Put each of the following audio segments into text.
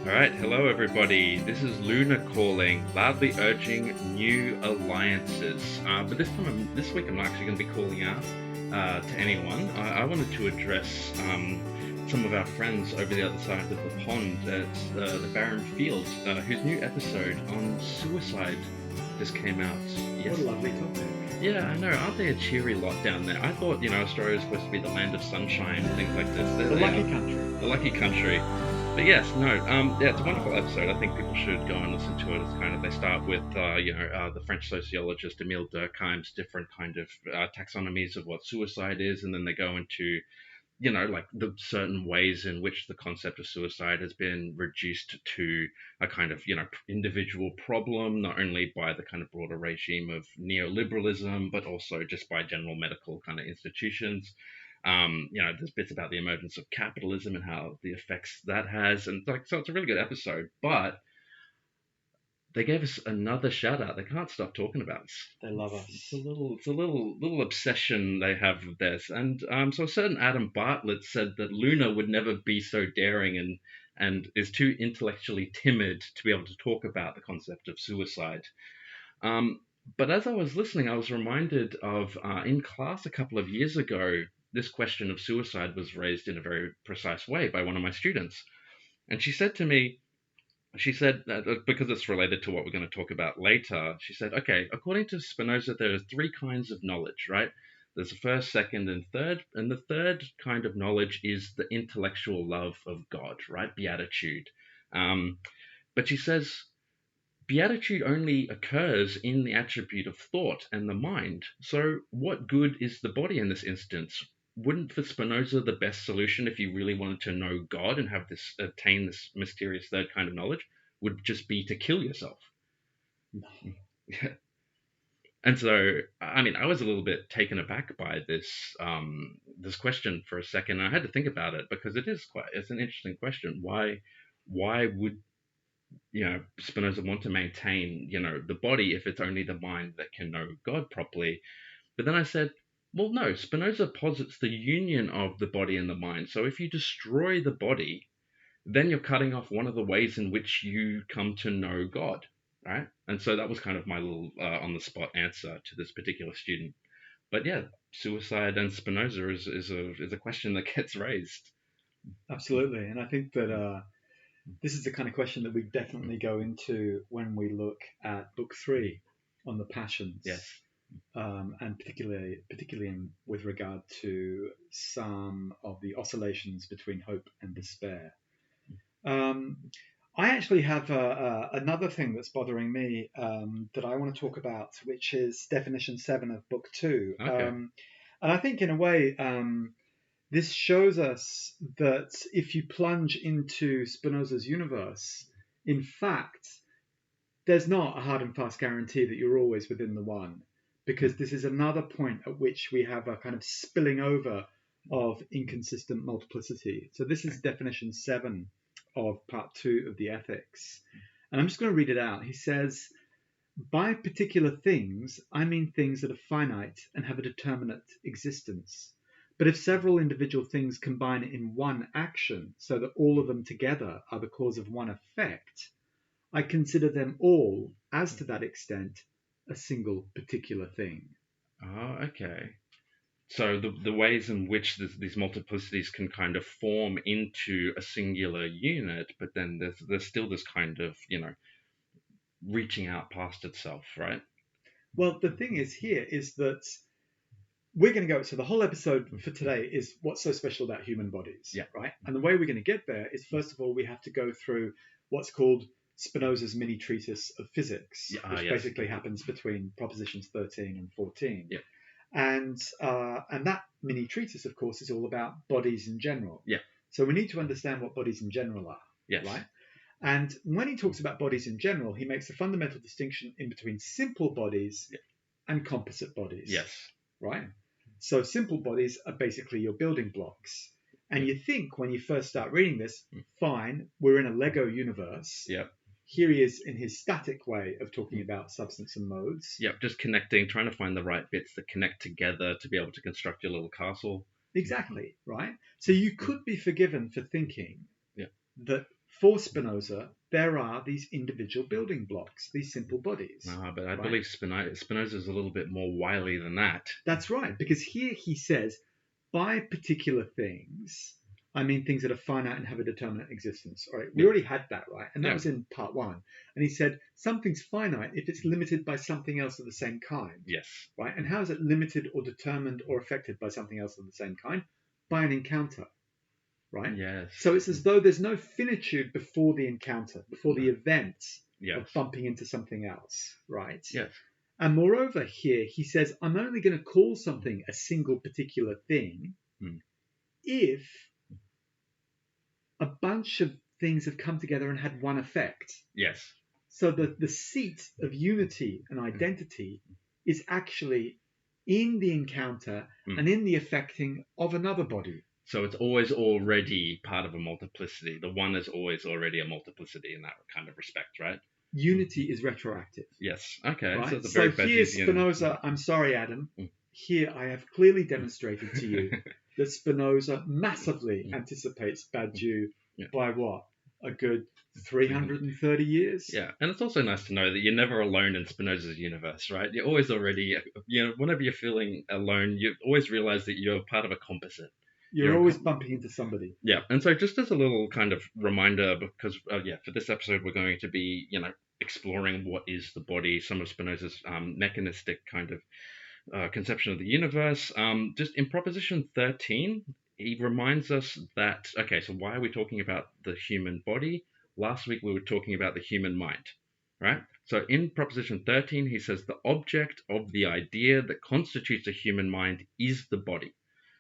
All right, hello everybody. This is Luna calling, loudly urging new alliances. But this week, I'm not actually going to be calling out to anyone. I wanted to address some of our friends over the other side of the pond at the Barren Field, whose new episode on suicide just came out What a yesterday. lovely topic. Yeah, I know. Aren't they a cheery lot down there? I thought, Australia was supposed to be the land of sunshine and things like this. The lucky country. The lucky country. But yes, no, yeah, it's a wonderful episode. I think people should go and listen to it. It's kind of, they start with, the French sociologist Emile Durkheim's different kind of taxonomies of what suicide is, and then they go into, like the certain ways in which the concept of suicide has been reduced to a kind of, individual problem, not only by the kind of broader regime of neoliberalism, but also just by general medical kind of institutions. There's bits about the emergence of capitalism and how the effects that has, and like, so it's a really good episode. But they gave us another shout out. They can't stop talking about us. They love It's a us. little obsession they have with this. And so a certain Adam Bartlett said that Luna would never be so daring and is too intellectually timid to be able to talk about the concept of suicide. Um, but as I was listening, I was reminded of in class a couple of years ago, this question of suicide was raised in a very precise way by one of my students. And she said, because it's related to what we're going to talk about later, she said, okay, according to Spinoza, there are three kinds of knowledge, right? There's the first, second, and third. And the third kind of knowledge is the intellectual love of God, right? Beatitude. Um, but she says, beatitude only occurs in the attribute of thought and the mind. So, what good is the body in this instance? Wouldn't for Spinoza the best solution, if you really wanted to know God and have this attain this mysterious third kind of knowledge, would just be to kill yourself? And so, I mean, I was a little bit taken aback by this question for a second. I had to think about it because it's an interesting question. Why would Spinoza want to maintain, the body if it's only the mind that can know God properly? But then I said, well, no, Spinoza posits the union of the body and the mind. So if you destroy the body, then you're cutting off one of the ways in which you come to know God, right? And so that was kind of my little on the spot answer to this particular student. But yeah, suicide and Spinoza is a question that gets raised. Absolutely. And I think that this is the kind of question that we definitely go into when we look at book 3 on the passions. Yes. And with regard to some of the oscillations between hope and despair. Um, I actually have another thing that's bothering me that I want to talk about, which is definition 7 of book 2. Okay. And I think in a way, this shows us that if you plunge into Spinoza's universe, in fact, there's not a hard and fast guarantee that you're always within the one, because this is another point at which we have a kind of spilling over of inconsistent multiplicity. So this is definition 7 of part 2 of the Ethics. And I'm just going to read it out. He says, by particular things, I mean things that are finite and have a determinate existence. But if several individual things combine in one action, so that all of them together are the cause of one effect, I consider them all, as to that extent, a single particular thing. Oh, okay. So the ways in which these multiplicities can kind of form into a singular unit, but then there's still this kind of, reaching out past itself, right? Well, the thing is here is that we're going to go, so the whole episode for today is what's so special about human bodies, Yeah. right? And the way we're going to get there is, first of all, we have to go through what's called Spinoza's mini treatise of physics, which yes. basically happens between propositions 13 and 14. Yeah. And that mini treatise, of course, is all about bodies in general. Yeah. So we need to understand what bodies in general are, Yes. right? And when he talks about bodies in general, he makes a fundamental distinction in between simple bodies and composite bodies. Yes. Right? So simple bodies are basically your building blocks. And you think when you first start reading this, fine, we're in a Lego universe. Yeah. Here he is in his static way of talking about substance and modes. Yeah, just connecting, trying to find the right bits that connect together to be able to construct your little castle. Exactly, right? So you could be forgiven for thinking that For Spinoza, there are these individual building blocks, these simple bodies. But I right? believe Spinoza is a little bit more wily than that. That's right, because here he says, by particular things, I mean things that are finite and have a determinate existence. All right, we Yeah. already had that, right? And that Yeah. was in part one. And he said something's finite if it's limited by something else of the same kind. Yes. Right? And how is it limited or determined or affected by something else of the same kind? By an encounter. Right? Yes. So it's as though there's no finitude before the encounter, before the event Yes. of bumping into something else. Right? Yes. And moreover, here he says, I'm only going to call something a single particular thing if a bunch of things have come together and had one effect. Yes. So the seat of unity and identity is actually in the encounter and in the affecting of another body. So it's always already part of a multiplicity. The one is always already a multiplicity in that kind of respect, right? Unity is retroactive. Yes. Okay. Right? So, it's a So very here Spinoza, I'm sorry, Adam, here I have clearly demonstrated to you that Spinoza massively anticipates Badiou by what? A good 330 years? Yeah, and it's also nice to know that you're never alone in Spinoza's universe, right? You're always already, whenever you're feeling alone, you always realize that you're part of a composite. You're always bumping into somebody. Yeah, and so just as a little kind of reminder, because, for this episode, we're going to be, exploring what is the body, some of Spinoza's mechanistic kind of conception of the universe. Just in Proposition 13, he reminds us that, okay, so why are we talking about the human body? Last week we were talking about the human mind, right? So in Proposition 13, he says the object of the idea that constitutes a human mind is the body,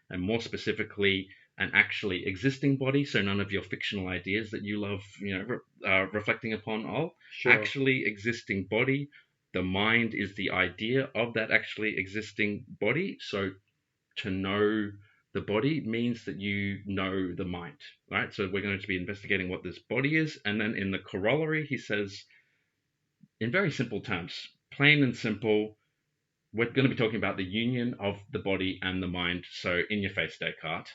and more specifically, an actually existing body. So none of your fictional ideas that you love, reflecting upon, Sure. Actually existing body. The mind is the idea of that actually existing body. So to know the body means that you know the mind, right? So we're going to be investigating what this body is. And then in the corollary, he says, in very simple terms, plain and simple, we're going to be talking about the union of the body and the mind. So in your face, Descartes.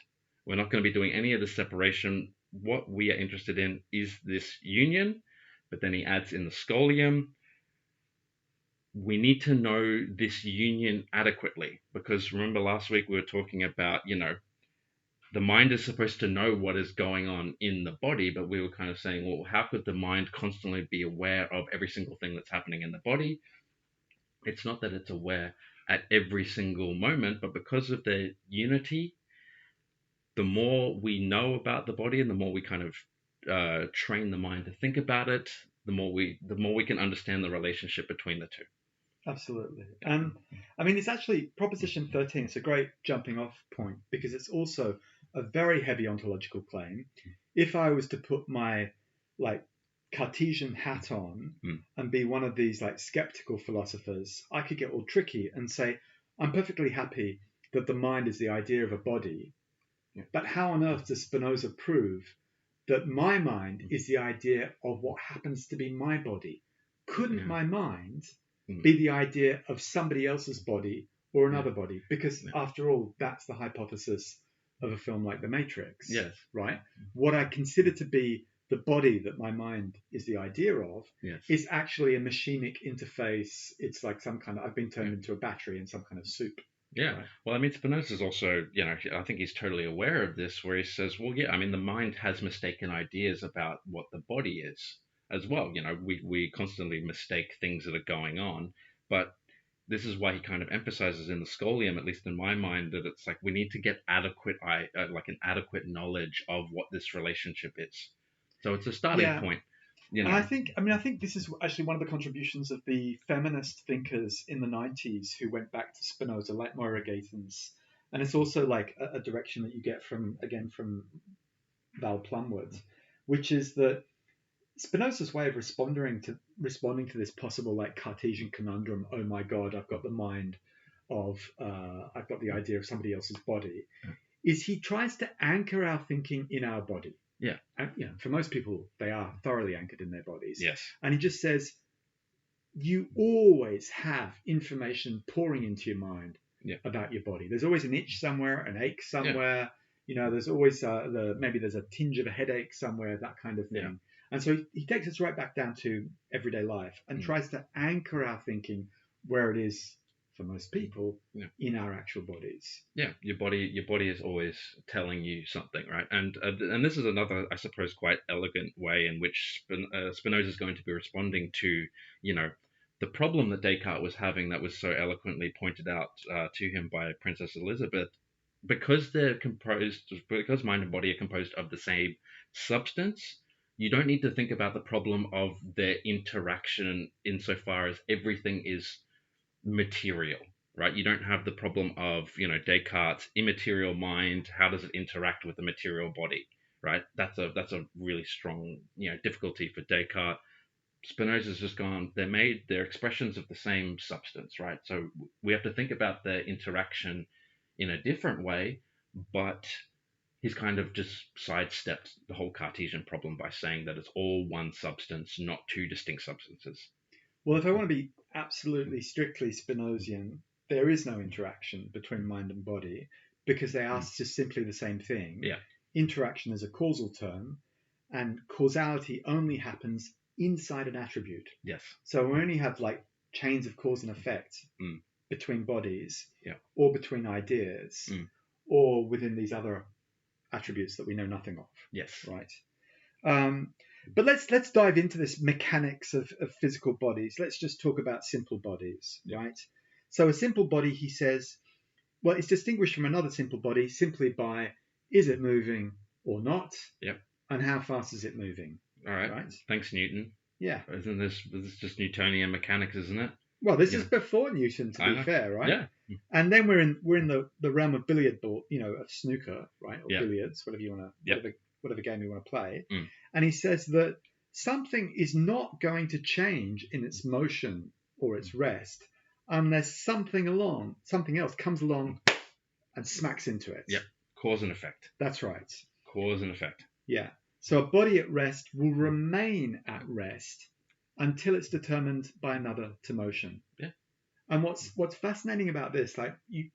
We're not going to be doing any of the separation. What we are interested in is this union. But then he adds in the scholium, we need to know this union adequately, because remember last week we were talking about, the mind is supposed to know what is going on in the body, but we were kind of saying, well, how could the mind constantly be aware of every single thing that's happening in the body? It's not that it's aware at every single moment, but because of the unity, the more we know about the body and the more we kind of train the mind to think about it, the more we can understand the relationship between the two. Absolutely. I mean, it's actually Proposition 13. It's a great jumping off point because it's also a very heavy ontological claim. If I was to put my Cartesian hat on and be one of these skeptical philosophers, I could get all tricky and say, I'm perfectly happy that the mind is the idea of a body. But how on earth does Spinoza prove that my mind is the idea of what happens to be my body? Couldn't my mind be the idea of somebody else's body or another body? Because after all, that's the hypothesis of a film like The Matrix. Yes. Right? What I consider to be the body that my mind is the idea of is actually a machinic interface. It's like some kind of, I've been turned into a battery in some kind of soup. Yeah. Right. Well, I mean, Spinoza's also, I think he's totally aware of this, where he says, well, yeah, I mean, the mind has mistaken ideas about what the body is as well. We constantly mistake things that are going on, but this is why he kind of emphasizes in the scholium, at least in my mind, that it's like we need to get an adequate knowledge of what this relationship is. So it's a starting point. And I think this is actually one of the contributions of the feminist thinkers in the 90s who went back to Spinoza, like Moira Gatens. And it's also like a direction that you get from Val Plumwood, which is that Spinoza's way of responding to this possible Cartesian conundrum, oh my God, I've got the mind of, I've got the idea of somebody else's body, is he tries to anchor our thinking in our body. Yeah. And, for most people, they are thoroughly anchored in their bodies. Yes. And he just says, you always have information pouring into your mind about your body. There's always an itch somewhere, an ache somewhere. There's always maybe there's a tinge of a headache somewhere, that kind of thing. And so he takes us right back down to everyday life and tries to anchor our thinking where it is for most people in our actual bodies. Yeah, your body is always telling you something, right? And this is another, I suppose, quite elegant way in which Spinoza is going to be responding to, you know, the problem that Descartes was having that was so eloquently pointed out to him by Princess Elizabeth, because because mind and body are composed of the same substance. You don't need to think about the problem of their interaction insofar as everything is material, right? You don't have the problem of, Descartes' immaterial mind. How does it interact with the material body, right? That's a really strong, difficulty for Descartes. Spinoza's just gone. They're expressions of the same substance, right? So we have to think about their interaction in a different way, but he's kind of just sidestepped the whole Cartesian problem by saying that it's all one substance, not two distinct substances. Well, if I want to be absolutely strictly Spinozian, there is no interaction between mind and body because they are just simply the same thing. Yeah. Interaction is a causal term, and causality only happens inside an attribute. Yes. So we only have like chains of cause and effect between bodies, or between ideas, or within these other attributes that we know nothing of. Yes. Right. But let's dive into this mechanics of physical bodies. Let's just talk about simple bodies, right? So a simple body, he says, well, it's distinguished from another simple body simply by is it moving or not? Yep. And how fast is it moving? All right. Thanks, Newton. Yeah. Isn't this just Newtonian mechanics, isn't it? Well, this is before Newton, to be fair, right? Yeah. And then we're in the realm of billiard ball, of snooker, right? Or billiards, whatever you want to, whatever game you want to play. And he says that something is not going to change in its motion or its rest unless something else comes along and smacks into it. Yeah. Cause and effect. That's right. Cause and effect. Yeah. So a body at rest will remain at rest until it's determined by another to motion. Yeah. And what's fascinating about this, like you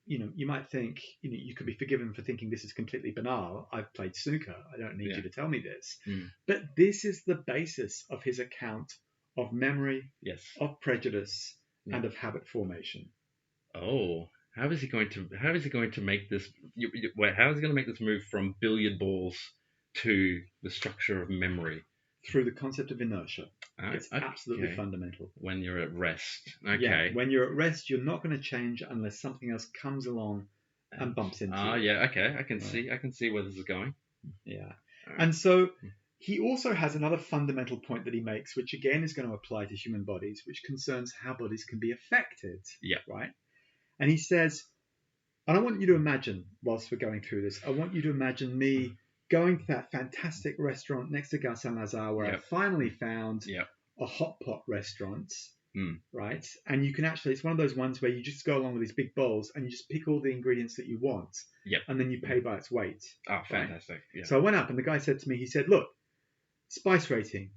might think, you could be forgiven for thinking this is completely banal. I've played snooker. I don't need you to tell me this. But this is the basis of his account of memory, of prejudice, and of habit formation. Oh, how is he going to make this? How is he going to make this move from billiard balls to the structure of memory? Through the concept of inertia. It's absolutely fundamental. When you're at rest. Okay. Yeah, when you're at rest, you're not going to change unless something else comes along and bumps into you. Yeah, okay. I can see where this is going. Yeah. Right. And so he also has another fundamental point that he makes, which again is going to apply to human bodies, which concerns how bodies can be affected. Yeah. Right? And he says, and I want you to imagine, whilst we're going through this, I want you to imagine me going to that fantastic restaurant next to Gare Saint-Lazare where I finally found a hot pot restaurant, right? And you can actually, it's one of those ones where you just go along with these big bowls and you just pick all the ingredients that you want, and then you pay by its weight. Oh, fantastic. Right? Yeah. So I went up and the guy said to me, he said, look, spice rating,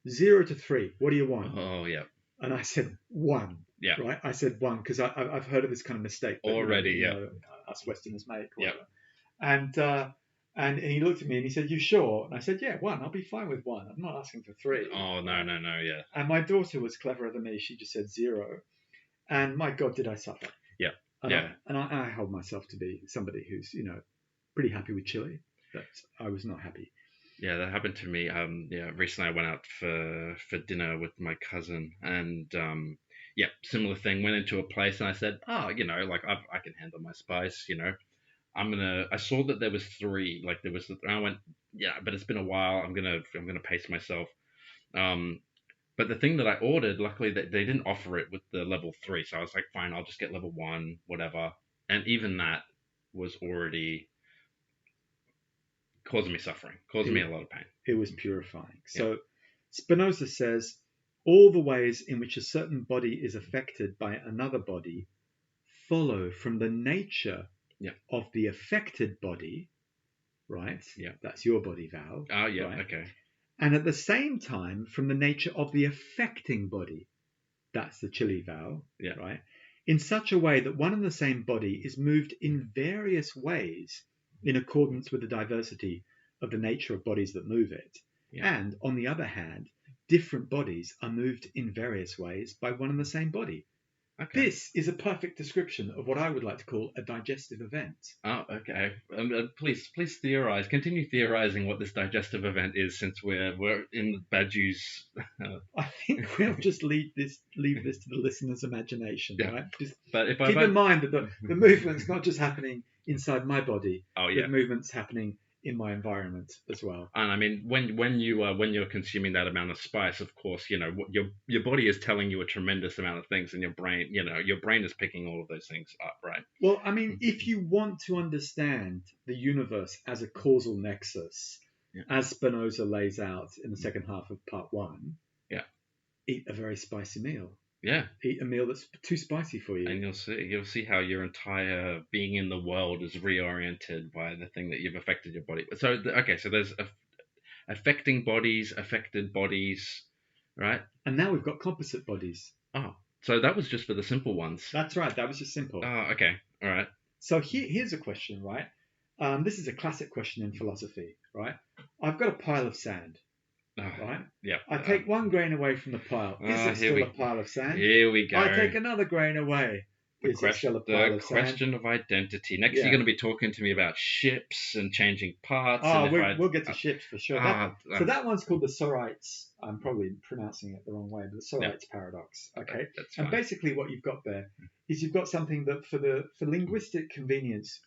0 to 3, what do you want? Oh, yeah. And I said 1. Yeah. Right? I said 1 because I've heard of this kind of mistake. That, already, us Westerners make. Yeah. And he looked at me and he said, you sure? And I said, yeah, 1. I'll be fine with 1. I'm not asking for 3. Oh, no, yeah. And my daughter was cleverer than me. She just said 0. And my God, did I suffer. Yeah. And I hold myself to be somebody who's, pretty happy with chili, but I was not happy. Yeah, that happened to me. Recently I went out for dinner with my cousin and, similar thing. Went into a place and I said, I can handle my spice, I saw that there was 3, I went, but it's been a while. I'm going to pace myself. But the thing that I ordered, luckily they didn't offer it with the level 3. So I was like, fine, I'll just get level 1, whatever. And even that was already causing me suffering, causing me a lot of pain. It was purifying. So Spinoza says, all the ways in which a certain body is affected by another body follow from the nature of the affected body, right? Yeah. That's your body, Val. Oh, yeah, right? Okay. And at the same time, from the nature of the affecting body, that's the chili, Val, right? In such a way that one and the same body is moved in various ways in accordance with the diversity of the nature of bodies that move it. Yeah. And on the other hand, different bodies are moved in various ways by one and the same body. Okay. This is a perfect description of what I would like to call a digestive event. Oh, okay. Please theorize. Continue theorizing what this digestive event is, since we're in bad juice. I think we'll just leave this to the listener's imagination, Yeah. right? Just But if keep in mind that the movement's not just happening inside my body. Oh yeah. There's movements happening in my environment as well. And I mean, when you're consuming that amount of spice, of course, what your body is telling you a tremendous amount of things, and your brain is picking all of those things up, right? Well, I mean, if you want to understand the universe as a causal nexus, Yeah. as Spinoza lays out in the second half of part 1, Yeah. eat a very spicy meal. Yeah. Eat a meal that's too spicy for you. And you'll see how your entire being in the world is reoriented by the thing that you've affected your body. So okay, so there's affecting bodies, affected bodies, right? And now we've got composite bodies. Oh, so that was just for the simple ones. That's right. That was just simple. Oh, okay, all right. So here's a question, right? This is a classic question in philosophy, right? I've got a pile of sand, right? Yeah. I take one grain away from the pile. Is it still a pile of sand? Here we go. I take another grain away. Is it still a pile of sand? The question of identity. Next, you're going to be talking to me about ships and changing parts. Oh, we'll get to ships for sure. So that one's called the Sorites. I'm probably pronouncing it the wrong way, but the Sorites paradox. Okay. That's fine. And basically, what you've got there is you've got something that, for linguistic convenience,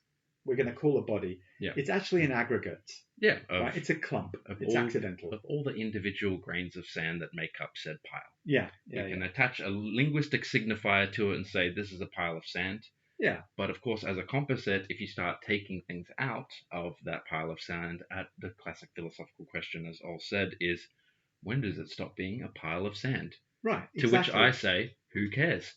we're going to call a body. Yeah. It's actually an aggregate. Yeah. Right. It's a clump. It's accidental. Of all the individual grains of sand that make up said pile. Yeah. You can attach a linguistic signifier to it and say this is a pile of sand. Yeah. But of course, as a composite, if you start taking things out of that pile of sand, the classic philosophical question, as Ol said, is when does it stop being a pile of sand? Right. To which I say, who cares?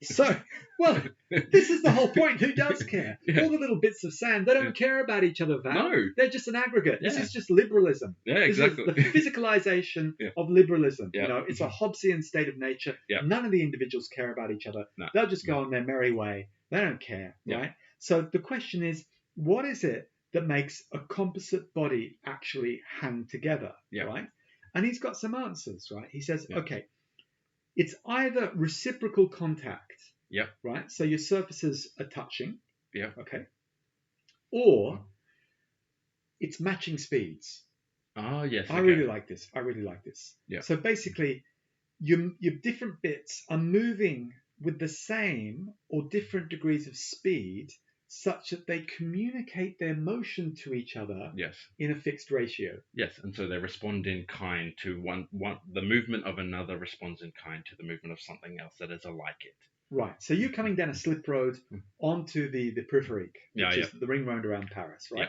So, well, this is the whole point. Who does care? Yeah. All the little bits of sand, they don't care about each other, Val. No. They're just an aggregate. Yeah. This is just liberalism. Yeah, exactly. This is the physicalization Yeah. of liberalism. Yeah. It's a Hobbesian state of nature. Yeah. None of the individuals care about each other. No. They'll just go on their merry way. They don't care, Yeah. right? So the question is, what is it that makes a composite body actually hang together, Yeah. right? And he's got some answers, right? He says, Yeah. okay, it's either reciprocal contact, Yeah. right? So your surfaces are touching, Yeah. okay, or it's matching speeds. Oh, yes. I really like this. Yeah. So basically, your different bits are moving with the same or different degrees of speed, such that they communicate their motion to each other Yes. in a fixed ratio. Yes, and so they respond in kind to one. The movement of another responds in kind to the movement of something else that is alike it. Right. So you're coming down a slip road onto the Périphérique, which Yeah, is the ring road around Paris, right?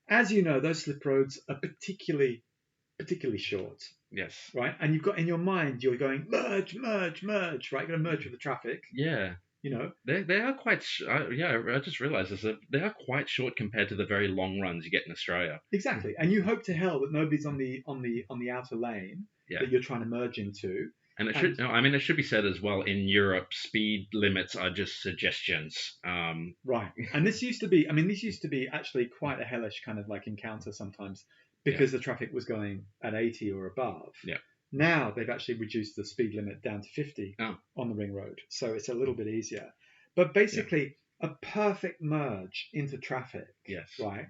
Yeah. As you know, those slip roads are particularly short, Yes. right? And you've got in your mind, you're going merge, right? You're going to merge with the traffic. Yeah. They are quite. I just realised this. They are quite short compared to the very long runs you get in Australia. Exactly. And you hope to hell that nobody's on the outer lane that you're trying to merge into. And it should be said as well, in Europe, speed limits are just suggestions. Right. And this used to be actually quite a hellish kind of like encounter sometimes, because the traffic was going at 80 or above. Yeah. Now they've actually reduced the speed limit down to 50 on the ring road. So it's a little bit easier. But basically, a perfect merge into traffic, Yes. right?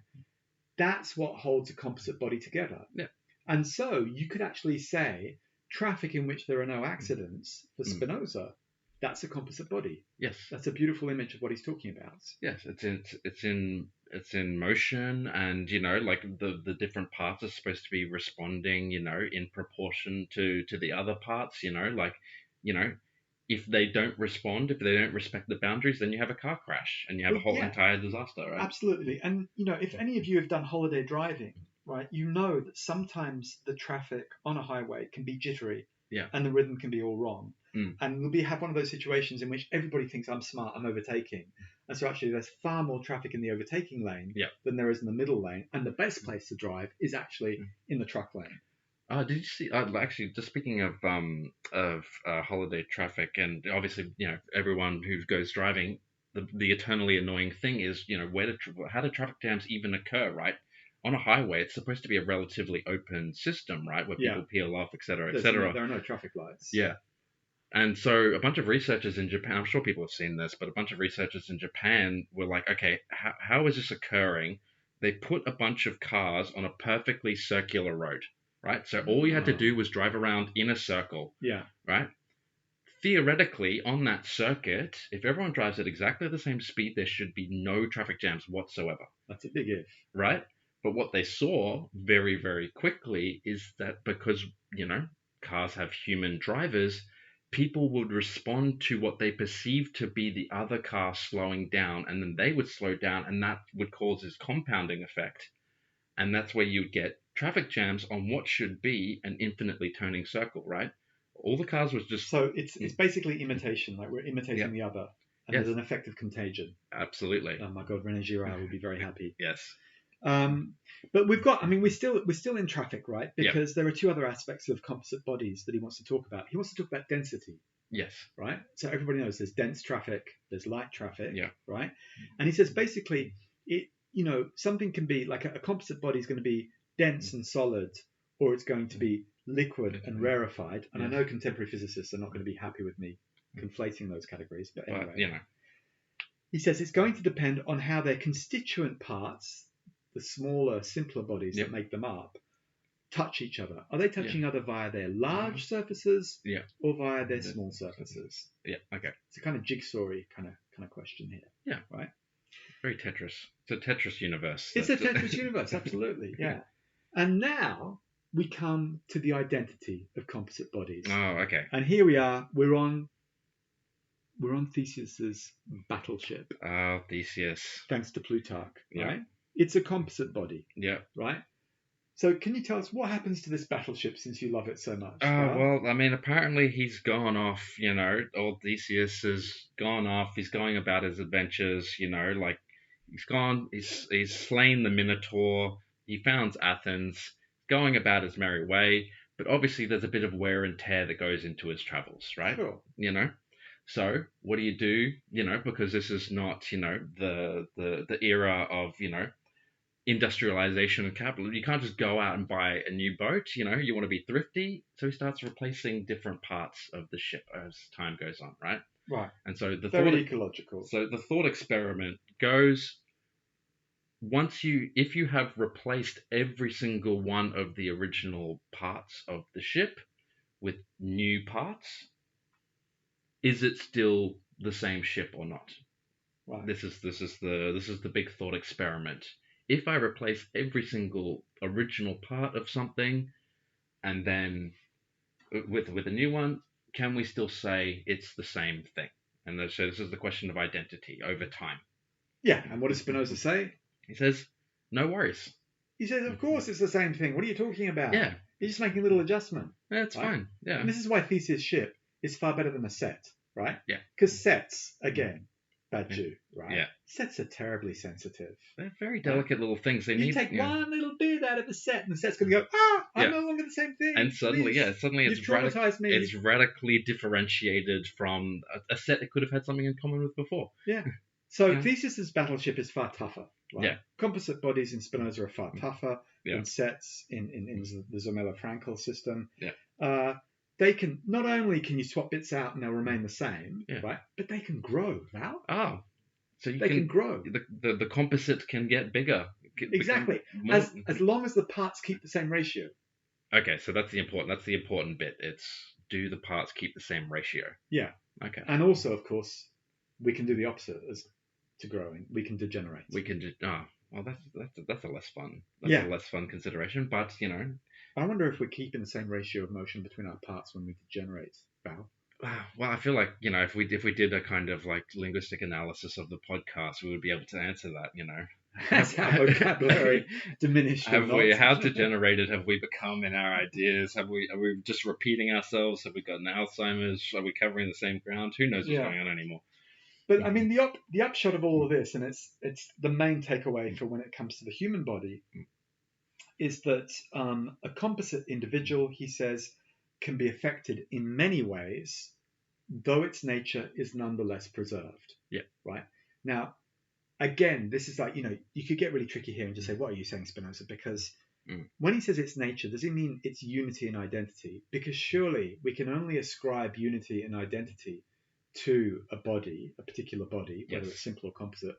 That's what holds a composite body together. Yeah. And so you could actually say traffic in which there are no accidents for Spinoza, that's a composite body. Yes. That's a beautiful image of what he's talking about. Yes, it's in motion, and like the different parts are supposed to be responding, in proportion to the other parts, if they don't respond, if they don't respect the boundaries, then you have a car crash and you have a whole entire disaster, right? Absolutely. And if any of you have done holiday driving, right, you know that sometimes the traffic on a highway can be jittery. Yeah. And the rhythm can be all wrong. Mm. And we'll have one of those situations in which everybody thinks I'm smart, I'm overtaking. And so actually there's far more traffic in the overtaking lane than there is in the middle lane. And the best place to drive is actually in the truck lane. Did you see? Actually, just speaking of holiday traffic, and obviously, everyone who goes driving, the eternally annoying thing is, how do traffic jams even occur, right? on a highway, it's supposed to be a relatively open system, right? Where Yeah. people peel off, etc., There etc. are no traffic lights. Yeah. And so a bunch of researchers in Japan, I'm sure people have seen this, but a bunch of researchers in Japan were like, okay, how is this occurring? They put a bunch of cars on a perfectly circular road, right? So all you had to Oh. do was drive around in a circle, Yeah. right? Theoretically, on that circuit, if everyone drives at exactly the same speed, there should be no traffic jams whatsoever, That's a big if. right? But what they saw very, very quickly is that because, cars have human drivers, people would respond to what they perceived to be the other car slowing down, and then they would slow down, and that would cause this compounding effect. And that's where you get traffic jams on what should be an infinitely turning circle, right? All the cars was just. So it's basically imitation, like we're imitating Yeah. the other, and Yes. there's an effect of contagion. Absolutely. Oh my God, René Girard would be very happy. Yes. But we're still in traffic, right? Because there are two other aspects of composite bodies that he wants to talk about. He wants to talk about density. Yes. Right. So everybody knows there's dense traffic, there's light traffic. Yeah. Right. And he says basically, something can be like a composite body is going to be dense and solid, or it's going to be liquid and rarefied. And I know contemporary physicists are not going to be happy with me conflating those categories, but anyway. He says it's going to depend on how their constituent parts, the smaller, simpler bodies that make them up, touch each other. Are they touching each other via their large surfaces or via their small surfaces? Yeah, okay. It's a kind of jigsaw-y kind of question here. Yeah. Right? Very Tetris. It's a Tetris universe. It's a Tetris universe, absolutely, yeah. And now we come to the identity of composite bodies. Oh, okay. And here we are, we're on Theseus's battleship. Oh, Theseus. Thanks to Plutarch, Yeah. right? It's a composite body. Yeah. Right? So can you tell us what happens to this battleship since you love it so much? Well, I mean, apparently he's gone off, old Theseus has gone off, he's going about his adventures, like he's slain the Minotaur, he founds Athens, going about his merry way, but obviously there's a bit of wear and tear that goes into his travels, right? Sure. So what do? Because this is not, the era of, industrialization and capital. You can't just go out and buy a new boat, you want to be thrifty. So he starts replacing different parts of the ship as time goes on, right? Right. And so Very ecological. So the thought experiment goes, if you have replaced every single one of the original parts of the ship with new parts, is it still the same ship or not? Right. This is the big thought experiment. If I replace every single original part of something, and then with a new one, can we still say it's the same thing? And so this is the question of identity over time. Yeah, and what does Spinoza say? He says, no worries. He says, of course it's the same thing. What are you talking about? Yeah. He's just making a little adjustment. Yeah, it's fine. Yeah. And this is why Theseus' ship is far better than a set, right? Yeah. Because sets, again, bad Jew, right? Yeah. Sets are terribly sensitive. They're very delicate little things. You take one little bit out of the set, and the set's going to go, I'm no longer the same thing. And suddenly, Please. it's radically differentiated from a set it could have had something in common with before. Yeah. So Theseus's battleship is far tougher. Right? Yeah. Composite bodies in Spinoza are far tougher Yeah. than sets in the Zermelo-Fraenkel system. Yeah. They can not only can you swap bits out and they'll remain the same, Yeah. right? But they can grow, Val. Oh, so They can grow. The composite can get bigger. Exactly. As long as the parts keep the same ratio. Okay, so that's the important bit. It's, do the parts keep the same ratio? Yeah. Okay. And also, of course, we can do the opposite as to growing. We can degenerate. We can do. Well, that's a less fun. That's a less fun consideration. But I wonder if we're keeping the same ratio of motion between our parts when we degenerate, Val. Well, I feel like if we did a kind of like linguistic analysis of the podcast, we would be able to answer that. Has our vocabulary diminished? How degenerated have we become in our ideas? Are we just repeating ourselves? Have we gotten Alzheimer's? Are we covering the same ground? Who knows what's going on anymore? But I mean, the upshot of all of this, and it's the main takeaway for when it comes to the human body, is that a composite individual, he says, can be affected in many ways, though its nature is nonetheless preserved. Yeah. Right. Now, again, this is like, you could get really tricky here and just say, what are you saying, Spinoza? Because Mm. when he says it's nature, does he mean it's unity and identity? Because surely we can only ascribe unity and identity to a body, a particular body, whether Yes. it's simple or composite,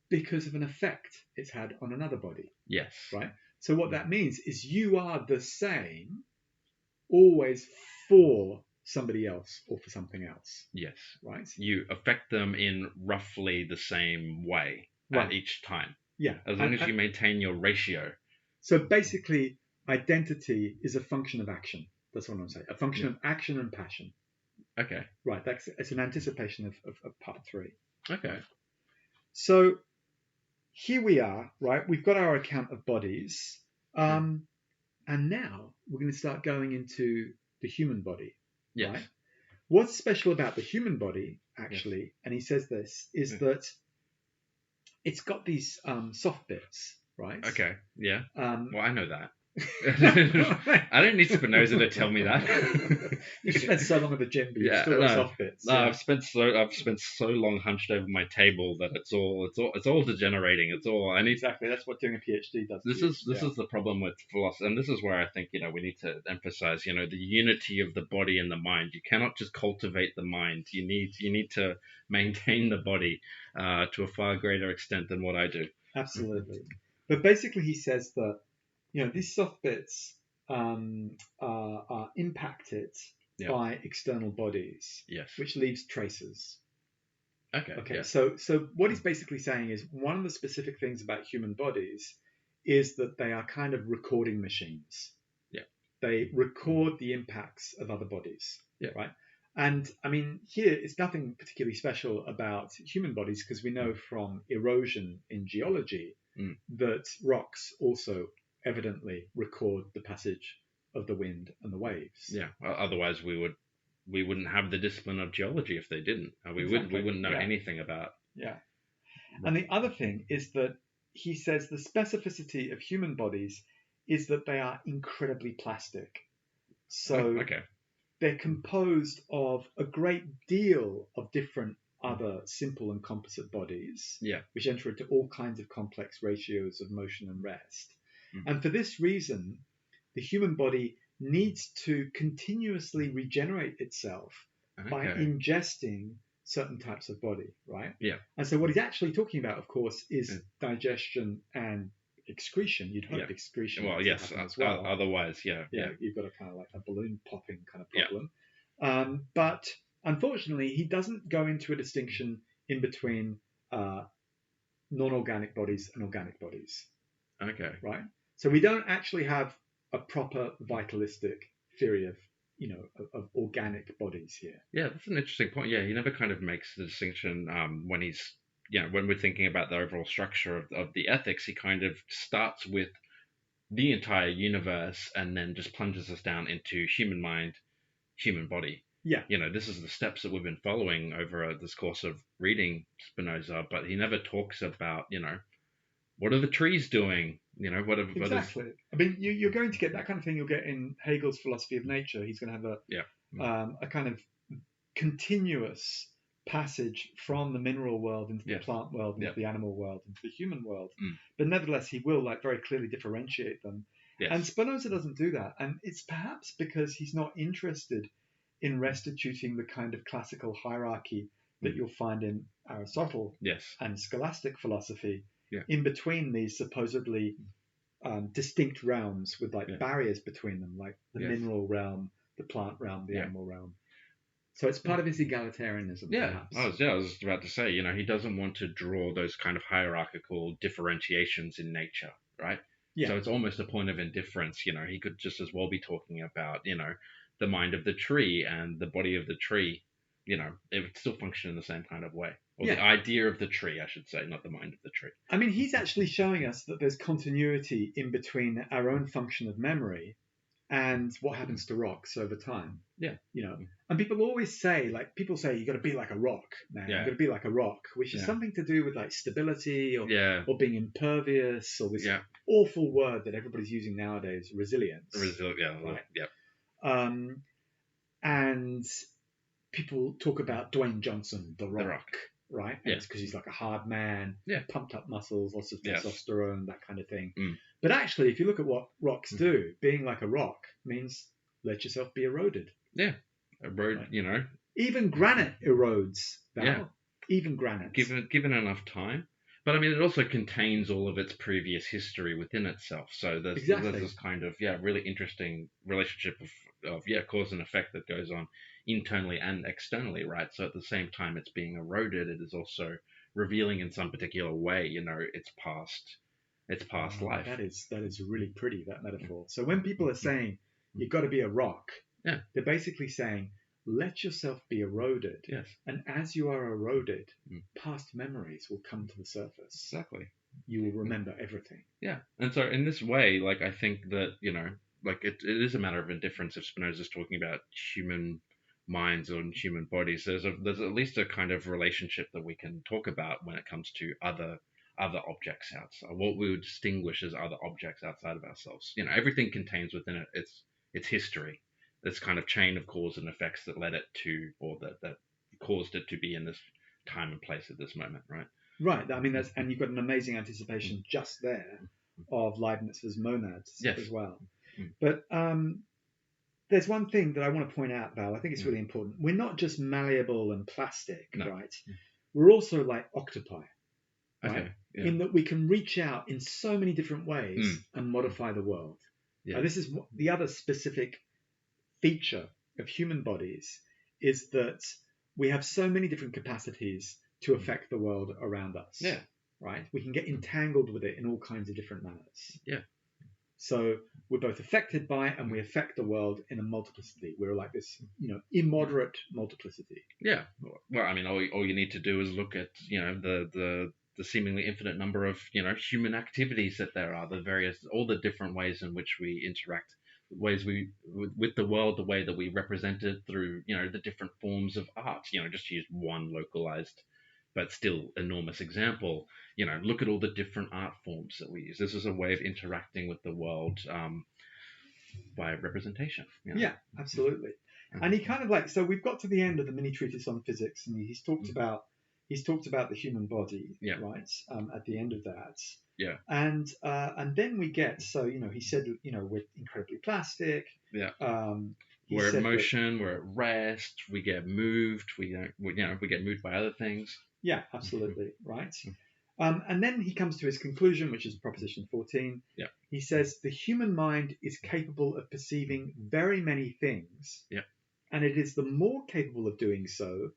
because of an effect it's had on another body, Yes. right? So what that means is you are the same always for somebody else or for something else, Yes. right? You affect them in roughly the same way Right. at each time, Yeah. as long as you maintain your ratio. So basically, identity is a function of action. That's what I'm saying. A function of action and passion. Okay. Right. It's an anticipation of part 3. Okay. So here we are, right? We've got our account of bodies. And now we're going to start going into the human body, Yes. right? What's special about the human body, actually, and he says this, is that it's got these soft bits, right? Okay. Yeah. Well, I know that. I I don't need Spinoza to tell me that. You spent so long at the gym, but you've Yeah, still got soft bits. No, Yeah. I've spent so long hunched over my table that it's all degenerating. It's all I need. Exactly. That's what doing a PhD does. This is the problem with philosophy, and this is where I think we need to emphasize the unity of the body and the mind. You cannot just cultivate the mind. You need to maintain the body to a far greater extent than what I do. Absolutely. But basically, he says that these soft bits are impacted by external bodies, Yes. which leaves traces. Okay. Okay. Yeah. So what he's basically saying is one of the specific things about human bodies is that they are kind of recording machines. Yeah. They record the impacts of other bodies. Yeah. Right. And I mean, here it's nothing particularly special about human bodies because we know from erosion in geology that rocks also evidently record the passage of the wind and the waves. Yeah. Otherwise, we wouldn't have the discipline of geology if they didn't. We wouldn't know anything about. Yeah. And the other thing is that he says the specificity of human bodies is that they are incredibly plastic. So they're composed of a great deal of different other simple and composite bodies, which enter into all kinds of complex ratios of motion and rest. And for this reason, the human body needs to continuously regenerate itself by ingesting certain types of body, right? Yeah. And so what he's actually talking about, of course, is digestion and excretion. You'd hope excretion. Well, yes. As well. Otherwise, you've got a kind of like a balloon popping kind of problem. But unfortunately, he doesn't go into a distinction in between non-organic bodies and organic bodies. Okay. Right. So we don't actually have a proper vitalistic theory of organic bodies here. Yeah, that's an interesting point. Yeah, he never kind of makes the distinction when he's when we're thinking about the overall structure of the ethics. He kind of starts with the entire universe and then just plunges us down into human mind, human body. Yeah. This is the steps that we've been following over this course of reading Spinoza, but he never talks about what are the trees doing? Exactly. I mean, you're going to get that kind of thing. You'll get in Hegel's philosophy of nature. He's going to have a kind of continuous passage from the mineral world into the plant world, into the animal world, into the human world. But nevertheless, he will very clearly differentiate them. Yes. And Spinoza doesn't do that. And it's perhaps because he's not interested in restituting the kind of classical hierarchy that you'll find in Aristotle and scholastic philosophy. Yeah. In between these supposedly distinct realms with barriers between them, like the mineral realm, the plant realm, the animal realm. So it's part of his egalitarianism, perhaps. I was about to say, he doesn't want to draw those kind of hierarchical differentiations in nature, right? Yeah. So it's almost a point of indifference. He could just as well be talking about, the mind of the tree and the body of the tree. It would still function in the same kind of way. Or the idea of the tree, I should say, not the mind of the tree. I mean, he's actually showing us that there's continuity in between our own function of memory and what happens to rocks over time. Yeah. And people always say, you got to be like a rock, man. Yeah. You got to be like a rock, which is something to do with stability or being impervious or this awful word that everybody's using nowadays, resilience. Right? And people talk about Dwayne Johnson, the rock. right? And Yeah. it's because he's like a hard man, Yeah. pumped up muscles, lots of Yes. testosterone, that kind of thing. Mm. But actually, if you look at what rocks do, being like a rock means let yourself be eroded. Yeah. A road, right? Even granite erodes, Val. Yeah. Even granite. Given enough time. But I mean, it also contains all of its previous history within itself. So there's this kind of really interesting relationship of cause and effect that goes on internally and externally, right? So at the same time it's being eroded, it is also revealing in some particular way, its past life. That is really pretty, that metaphor. So when people are saying you've got to be a rock, yeah, they're basically saying let yourself be eroded. Yes. And as you are eroded, past memories will come to the surface. Exactly. You will remember everything. Yeah. And so in this way, like, I think that, like it is a matter of indifference if Spinoza is talking about human minds or human bodies. There's at least a kind of relationship that we can talk about when it comes to other objects outside, what we would distinguish as other objects outside of ourselves. Everything contains within it its history, this kind of chain of cause and effects that led it to, or that caused it to be in this time and place at this moment, right? Right. I mean, and you've got an amazing anticipation just there of Leibniz's monads as well. But there's one thing that I want to point out, Val. I think it's really important. We're not just malleable and plastic, right? We're also like octopi, right? Okay, yeah. In that we can reach out in so many different ways and modify the world. Yeah. This is the other specific feature of human bodies, is that we have so many different capacities to affect the world around us. Yeah. Right? We can get entangled with it in all kinds of different manners. Yeah. So we're both affected by it and we affect the world in a multiplicity. We're like this, immoderate multiplicity. Yeah. Well, I mean, all you need to do is look at, the seemingly infinite number of, human activities that there are, all the different ways in which we interact, ways with the world, the way that we represent it through, the different forms of art, just to use one localized but still enormous example. Look at all the different art forms that we use. This is a way of interacting with the world by representation. Yeah, absolutely. And he kind of so we've got to the end of the mini treatise on physics, and he's talked about the human body, right? At the end of that, yeah. And then we get, he said, we're incredibly plastic. Yeah. We're at motion. We're at rest. We get moved. We get moved by other things. Yeah, absolutely, right. And then he comes to his conclusion, which is proposition 14. Yeah. He says the human mind is capable of perceiving very many things. Yeah. And it is the more capable of doing so,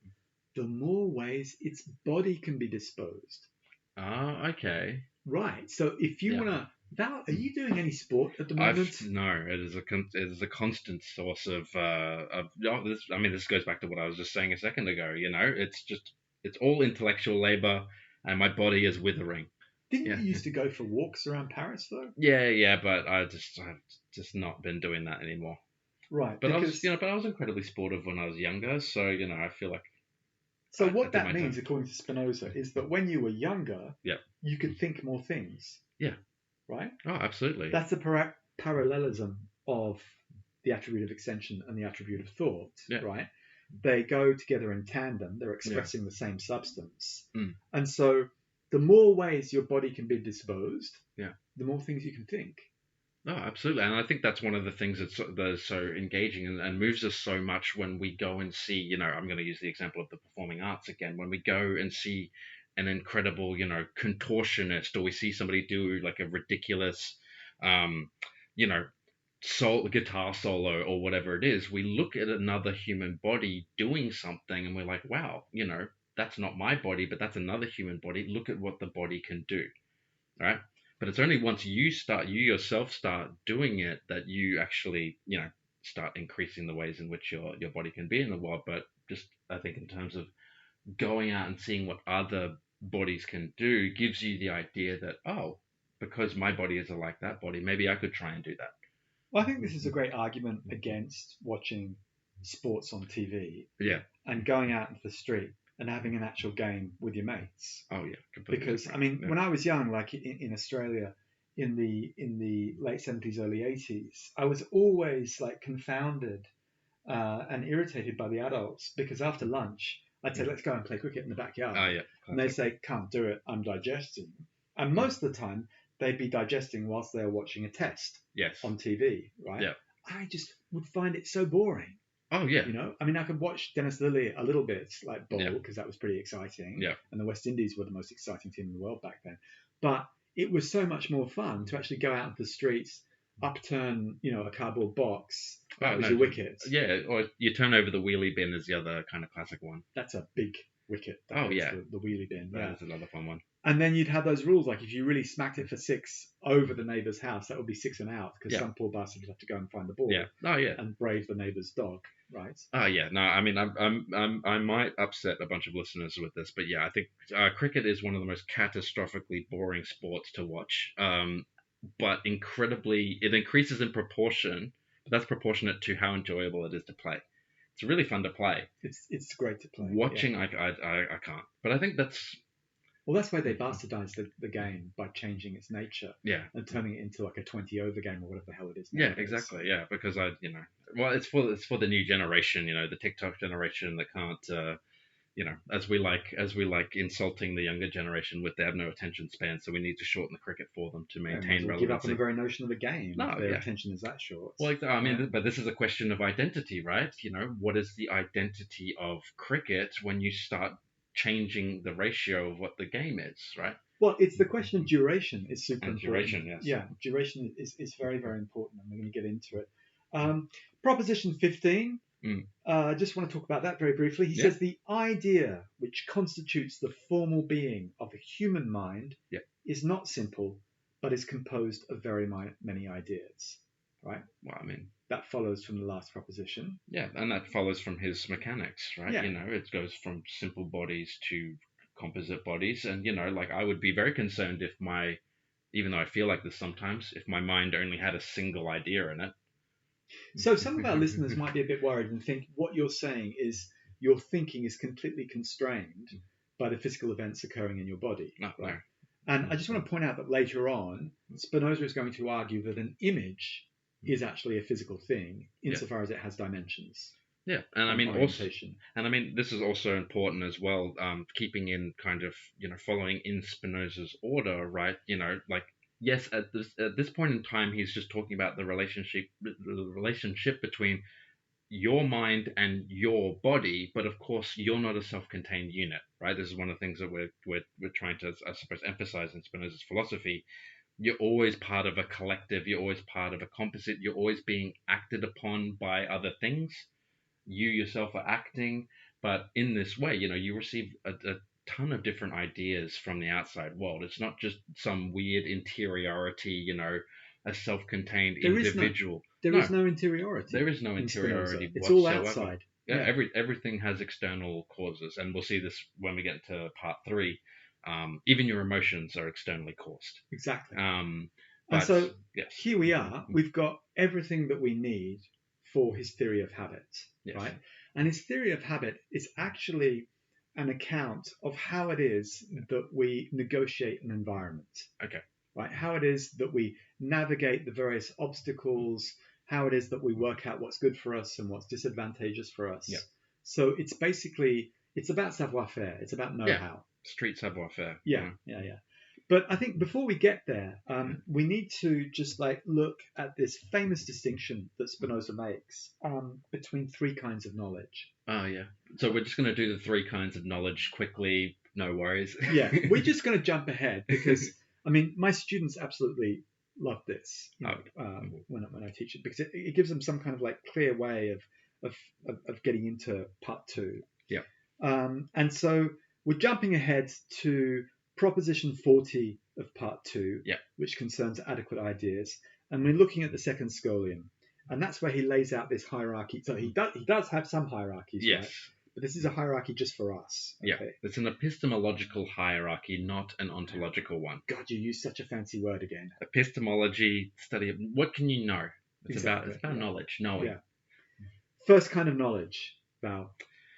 the more ways its body can be disposed. Ah, okay. Right. So if you want to, Val, are you doing any sport at the moment? No, it is a constant source of this. I mean, this goes back to what I was just saying a second ago. It's all intellectual labor, and my body is withering. Didn't you used to go for walks around Paris though? Yeah, but I've just not been doing that anymore. Right. But I was incredibly sportive when I was younger, so I feel like. So what that means, according to Spinoza, is that when you were younger, you could think more things. Yeah. Right? Oh, absolutely. That's the parallelism of the attribute of extension and the attribute of thought, right? They go together in tandem. They're expressing the same substance. And so the more ways your body can be disposed, the more things you can think. Oh, absolutely. And I think that's one of the things that is so engaging and moves us so much when we go and see, I'm going to use the example of the performing arts again, when we go and see an incredible, contortionist, or we see somebody do like a ridiculous, guitar solo or whatever it is, we look at another human body doing something and we're like, wow, that's not my body, but that's another human body. Look at what the body can do. Right? But it's only once you yourself start doing it that you actually, start increasing the ways in which your body can be in the world. But just, I think, in terms of going out and seeing what other bodies can do, gives you the idea that, because my body is like that body, maybe I could try and do that. Well, I think this is a great argument against watching sports on TV. Yeah. And going out into the street and having an actual game with your mates. Oh yeah, completely. Because when I was young, like in Australia, in the late 70s, early 80s, I was always like confounded and irritated by the adults, because after lunch I'd say, let's go and play cricket in the backyard. Oh, yeah. And they Classic. say, can't do it, I'm digesting. And most of the time, they'd be digesting whilst they're watching a test Yes. on TV, right? Yeah. I just would find it so boring. Oh, yeah. You know, I mean, I could watch Dennis Lilly a little bit, like bowl, Yeah. because that was pretty exciting. Yeah. And the West Indies were the most exciting team in the world back then. But it was so much more fun to actually go out into the streets, upturn, a cardboard box. That was your wicket. Yeah, or you turn over the wheelie bin is the other kind of classic one. That's a big wicket. Oh, yeah. The wheelie bin. That is another fun one. And then you'd have those rules, like if you really smacked it for 6 over the neighbour's house, that would be 6 and out, because some poor bastard would have to go and find the ball. Yeah. Oh, yeah. And brave the neighbour's dog, right? Oh, yeah. No, I mean, I might upset a bunch of listeners with this, but yeah, I think cricket is one of the most catastrophically boring sports to watch. But incredibly, it increases in proportion, but that's proportionate to how enjoyable it is to play. It's really fun to play. It's great to play. Watching, I can't. But I think that's... Well, that's why they bastardized the game by changing its nature. Yeah. And turning it into like a 20-over game or whatever the hell it is. Yeah, exactly. Yeah, because it's for the new generation, the TikTok generation that can't, as we like insulting the younger generation with they have no attention span, so we need to shorten the cricket for them to maintain relevancy. Give up on the very notion of the game. No, if their attention is that short. Well, but this is a question of identity, right? What is the identity of cricket when you start changing the ratio of what the game is, right? Well, it's the question of duration is super and important. Duration, yes. Yeah, duration is very, very important, and we're going to get into it. Proposition 15, I just want to talk about that very briefly. He says the idea which constitutes the formal being of a human mind is not simple, but is composed of very many ideas, right? Well, I mean... That follows from the last proposition. Yeah, and that follows from his mechanics, right? Yeah. It goes from simple bodies to composite bodies. And, I would be very concerned if even though I feel like this sometimes, if my mind only had a single idea in it. So some of our listeners might be a bit worried and think what you're saying is your thinking is completely constrained by the physical events occurring in your body. No, right? No. And I just want to point out that later on, Spinoza is going to argue that an image is actually a physical thing insofar as it has dimensions. Yeah, and I mean orientation. This is also important as well, keeping in kind of, following in Spinoza's order, right? Yes, at this point in time, he's just talking about the relationship between your mind and your body, but of course you're not a self-contained unit, right? This is one of the things that we're trying to, I suppose, emphasize in Spinoza's philosophy. You're always part of a collective, you're always part of a composite, you're always being acted upon by other things. You yourself are acting, but in this way, you receive a ton of different ideas from the outside world. It's not just some weird interiority, a self-contained individual. There is no interiority. There is no interiority It's whatsoever. all outside. Yeah. Everything has external causes, and we'll see this when we get to part 3. Even your emotions are externally caused. Exactly. And so here we are. We've got everything that we need for his theory of habit, right? And his theory of habit is actually an account of how it is that we negotiate an environment. Okay. Right? How it is that we navigate the various obstacles, how it is that we work out what's good for us and what's disadvantageous for us. Yeah. So it's about savoir-faire. It's about know-how. Street savoir-faire. Yeah. But I think before we get there, we need to just look at this famous distinction that Spinoza makes between 3 kinds of knowledge. Oh, yeah. So we're just going to do the 3 kinds of knowledge quickly. No worries. Yeah, we're just going to jump ahead because, my students absolutely love this when I teach it, because it gives them some kind of clear way of getting into part 2. Yeah. And so we're jumping ahead to Proposition 40 of part 2, which concerns adequate ideas. And we're looking at the second scholium. And that's where he lays out this hierarchy. So he does have some hierarchies, yes. Right? But this is a hierarchy just for us. Okay? Yeah, it's an epistemological hierarchy, not an ontological one. God, you use such a fancy word again. Epistemology, study of what can you know? It's about knowledge, knowing. Yeah. First kind of knowledge, Val.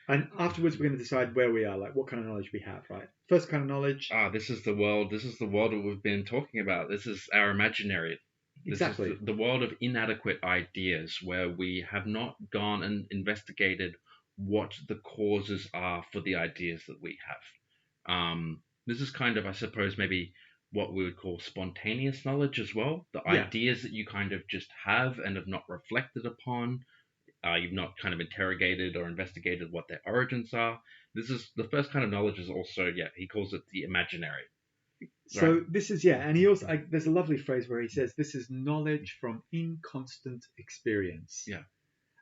And afterwards, we're going to decide where we are, what kind of knowledge we have, right? First kind of knowledge. This is the world. This is the world that we've been talking about. This is our imaginary. Exactly. This is the world of inadequate ideas where we have not gone and investigated what the causes are for the ideas that we have. This is kind of, I suppose, maybe what we would call spontaneous knowledge as well. The Yeah. ideas that you kind of just have and have not reflected upon. You've not kind of interrogated or investigated what their origins are. This is the first kind of knowledge. Is also, yeah, he calls it the imaginary, right? So this is, yeah, and he also, there's a lovely phrase where he says this is knowledge from inconstant experience. Yeah.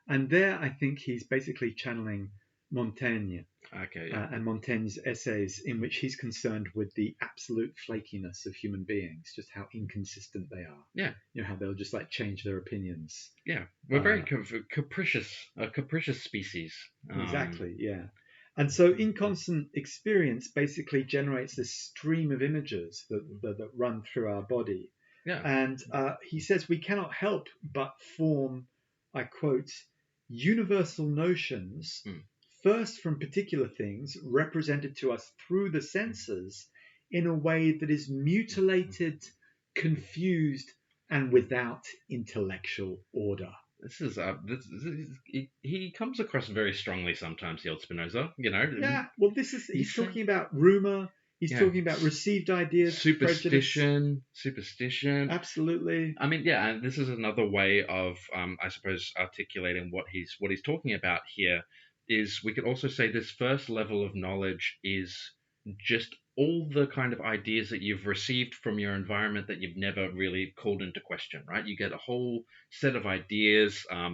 And there I think he's basically channeling Montaigne, Okay. Yeah. and Montaigne's essays, in which he's concerned with the absolute flakiness of human beings, just how inconsistent they are. Yeah. How they'll just like change their opinions. Yeah. We're very capricious, a capricious species. Exactly. Yeah. And so inconstant experience basically generates this stream of images that run through our body. Yeah. And he says we cannot help but form, I quote, universal notions, first from particular things represented to us through the senses in a way that is mutilated, confused, and without intellectual order. He comes across very strongly sometimes, the old Spinoza. Yeah, well, he's talking about rumor. He's talking about received ideas, superstition. Absolutely. I mean, yeah, and this is another way of, I suppose, articulating what he's talking about here. Is we could also say this first level of knowledge is just all the kind of ideas that you've received from your environment that you've never really called into question, right? You get a whole set of ideas, a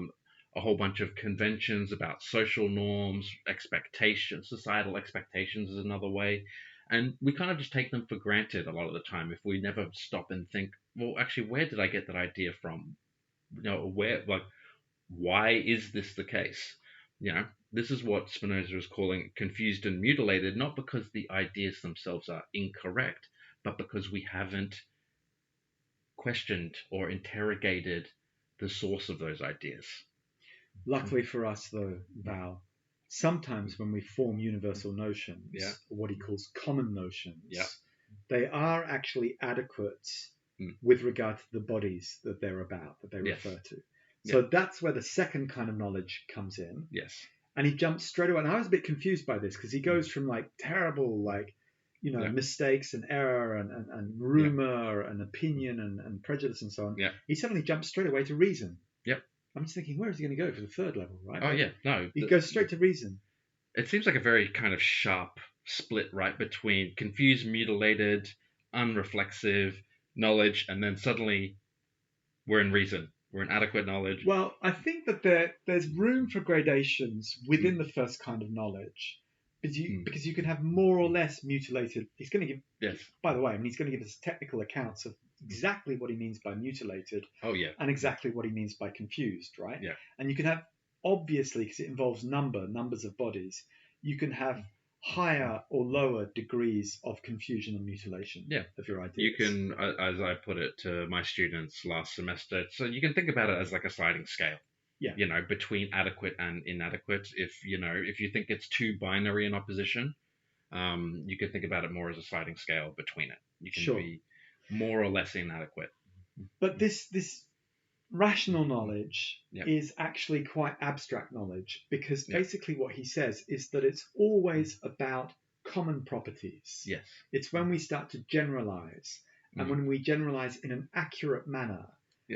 whole bunch of conventions about social norms, expectations, societal expectations is another way. And we kind of just take them for granted a lot of the time if we never stop and think, well, actually, where did I get that idea from? Why is this the case? This is what Spinoza is calling confused and mutilated, not because the ideas themselves are incorrect, but because we haven't questioned or interrogated the source of those ideas. Luckily for us, though, Val, sometimes when we form universal notions, or what he calls common notions, they are actually adequate with regard to the bodies that they're about, that they refer to. So that's where the second kind of knowledge comes in. Yes. And he jumps straight away. And I was a bit confused by this because he goes from like terrible, mistakes and error and rumor and opinion and prejudice and so on. Yeah. He suddenly jumps straight away to reason. Yep. I'm just thinking, where is he going to go for the third level, right? Oh, yeah. No. He goes straight to reason. It seems like a very kind of sharp split, right, between confused, mutilated, unreflexive knowledge, and then suddenly we're in reason. We're in adequate knowledge. Well, I think that there's room for gradations within the first kind of knowledge, because you can have more or less mutilated. He's going to give. Yes. By the way, he's going to give us technical accounts of exactly what he means by mutilated. Oh, yeah. And exactly what he means by confused, right? Yeah. And you can have, obviously, because it involves numbers of bodies, you can have higher or lower degrees of confusion and mutilation of your ideas. You can, as I put it to my students last semester, so you can think about it as like a sliding scale. Yeah. Between adequate and inadequate. If you think it's too binary in opposition, you can think about it more as a sliding scale between it. You can be more or less inadequate. But this rational knowledge is actually quite abstract knowledge, because basically what he says is that it's always about common properties. Yes. It's when we start to generalize, and when we generalize in an accurate manner,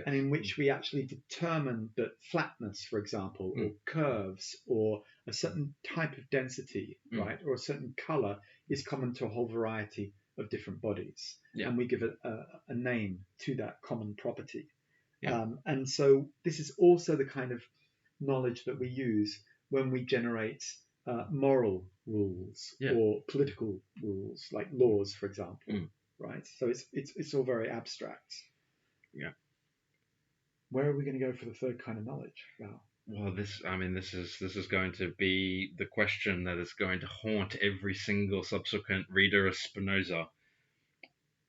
and in which we actually determine that flatness, for example, or curves, or a certain type of density, right, or a certain color is common to a whole variety of different bodies, and we give a name to that common property. Yeah. And so this is also the kind of knowledge that we use when we generate moral rules or political rules, like laws, for example, right? So it's all very abstract. Yeah. Where are we going to go for the third kind of knowledge, Val? Well, this is going to be the question that is going to haunt every single subsequent reader of Spinoza.